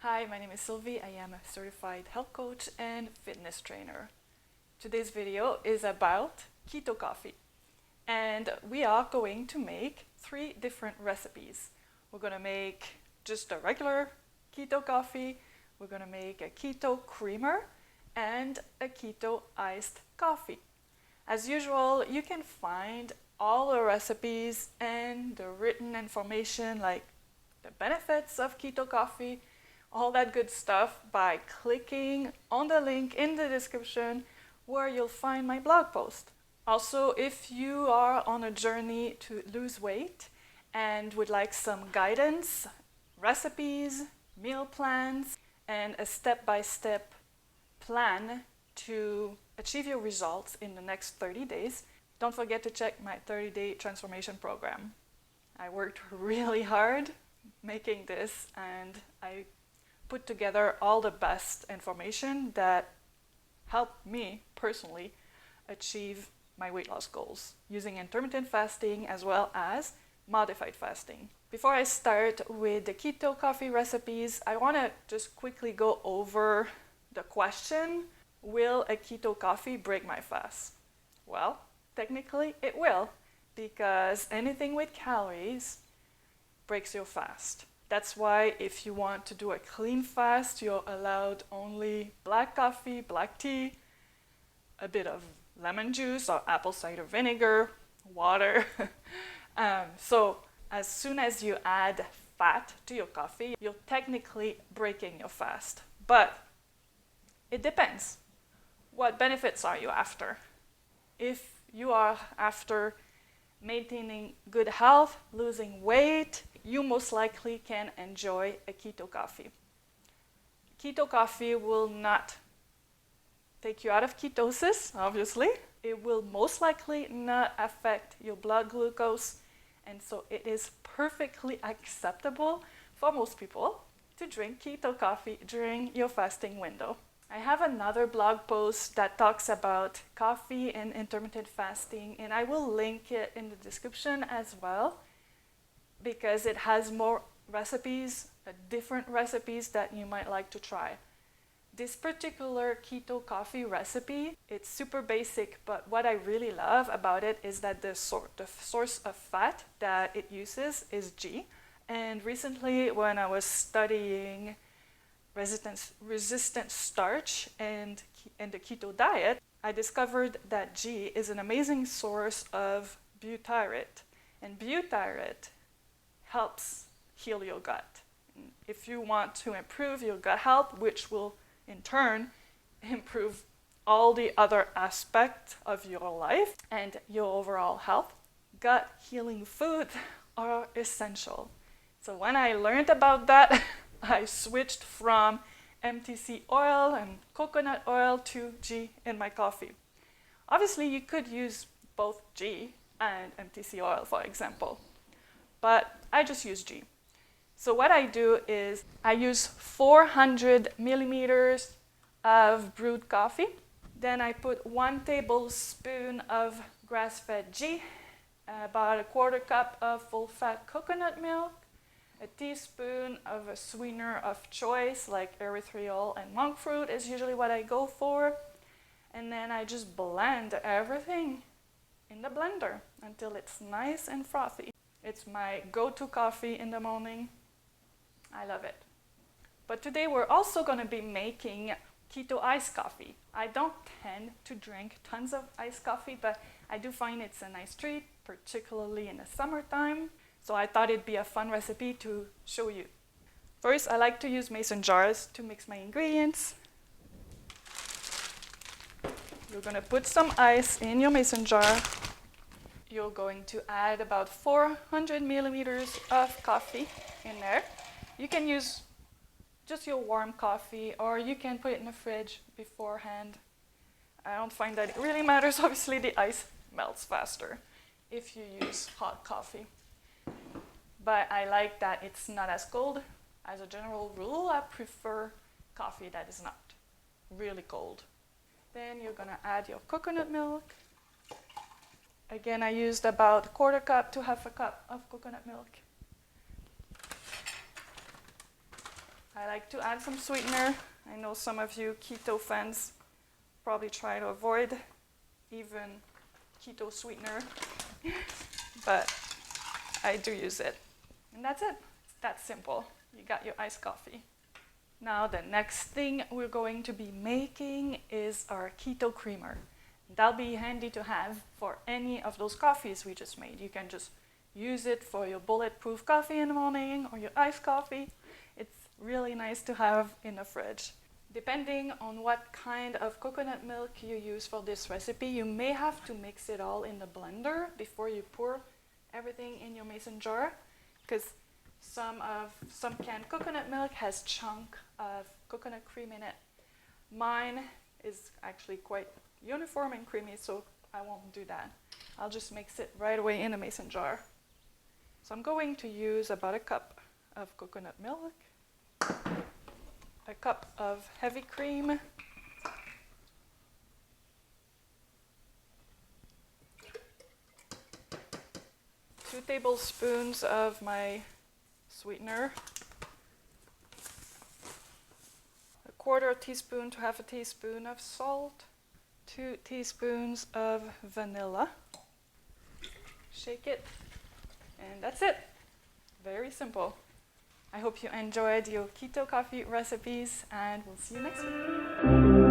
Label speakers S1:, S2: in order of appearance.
S1: Hi, my name is Sylvie. I am a certified health coach and fitness trainer. Today's video is about keto coffee. And we are going to make 3 different recipes. We're going to make just a regular keto coffee, we're going to make a keto creamer, and a keto iced coffee. As usual, you can find all the recipes and the written information like the benefits of keto coffee, all that good stuff by clicking on the link in the description where you'll find my blog post. Also, if you are on a journey to lose weight and would like some guidance, recipes, meal plans, and a step-by-step plan to achieve your results in the next 30 days, don't forget to check my 30-day transformation program. I worked really hard making this, and I put together all the best information that helped me personally achieve my weight loss goals using intermittent fasting as well as modified fasting. Before I start with the keto coffee recipes, I want to just quickly go over the question, will a keto coffee break my fast? Well, technically it will, because anything with calories breaks your fast. That's why if you want to do a clean fast, you're allowed only black coffee, black tea, a bit of lemon juice or apple cider vinegar, water. So as soon as you add fat to your coffee, you're technically breaking your fast. But it depends. What benefits are you after? If you are after maintaining good health, losing weight, you most likely can enjoy a keto coffee. Keto coffee will not take you out of ketosis, obviously. It will most likely not affect your blood glucose, and so it is perfectly acceptable for most people to drink keto coffee during your fasting window. I have another blog post that talks about coffee and intermittent fasting, and I will link it in the description as well, because it has more recipes, different recipes that you might like to try. This particular keto coffee recipe, it's super basic, but what I really love about it is that the source of fat that it uses is ghee. And recently when I was studying resistant starch and the keto diet, I discovered that ghee is an amazing source of butyrate. And butyrate helps heal your gut. If you want to improve your gut health, which will in turn improve all the other aspects of your life and your overall health, gut healing foods are essential. So when I learned about that, I switched from MTC oil and coconut oil to ghee in my coffee. Obviously, you could use both ghee and MTC oil, for example, but I just use ghee. So what I do is I use 400 milliliters of brewed coffee. Then I put 1 tablespoon of grass-fed ghee, about a 1/4 cup of full-fat coconut milk, a teaspoon of a sweetener of choice like erythritol and monk fruit is usually what I go for. And then I just blend everything in the blender until it's nice and frothy. It's my go-to coffee in the morning. I love it. But today we're also going to be making keto iced coffee. I don't tend to drink tons of iced coffee, but I do find it's a nice treat, particularly in the summertime. So I thought it'd be a fun recipe to show you. First, I like to use mason jars to mix my ingredients. You're going to put some ice in your mason jar. You're going to add about 400 milliliters of coffee in there. You can use just your warm coffee, or you can put it in the fridge beforehand. I don't find that it really matters. Obviously, the ice melts faster if you use hot coffee. But I like that it's not as cold. As a general rule, I prefer coffee that is not really cold. Then you're going to add your coconut milk. Again, I used about 1/4 cup to 1/2 cup of coconut milk. I like to add some sweetener. I know some of you keto fans probably try to avoid even keto sweetener, but I do use it. And that's it. It's that simple. You got your iced coffee. Now the next thing we're going to be making is our keto creamer. That'll be handy to have for any of those coffees we just made. You can just use it for your bulletproof coffee in the morning or your iced coffee. It's really nice to have in the fridge. Depending on what kind of coconut milk you use for this recipe, you may have to mix it all in the blender before you pour everything in your mason jar, because some canned coconut milk has chunk of coconut cream in it. Mine is actually quite uniform and creamy, so I won't do that. I'll just mix it right away in a mason jar. So I'm going to use about a cup of coconut milk, a cup of heavy cream, two tablespoons of my sweetener, a quarter teaspoon to half a teaspoon of salt, 2 teaspoons of vanilla. Shake it, and that's it. Very simple. I hope you enjoyed your keto coffee recipes, and we'll see you next week.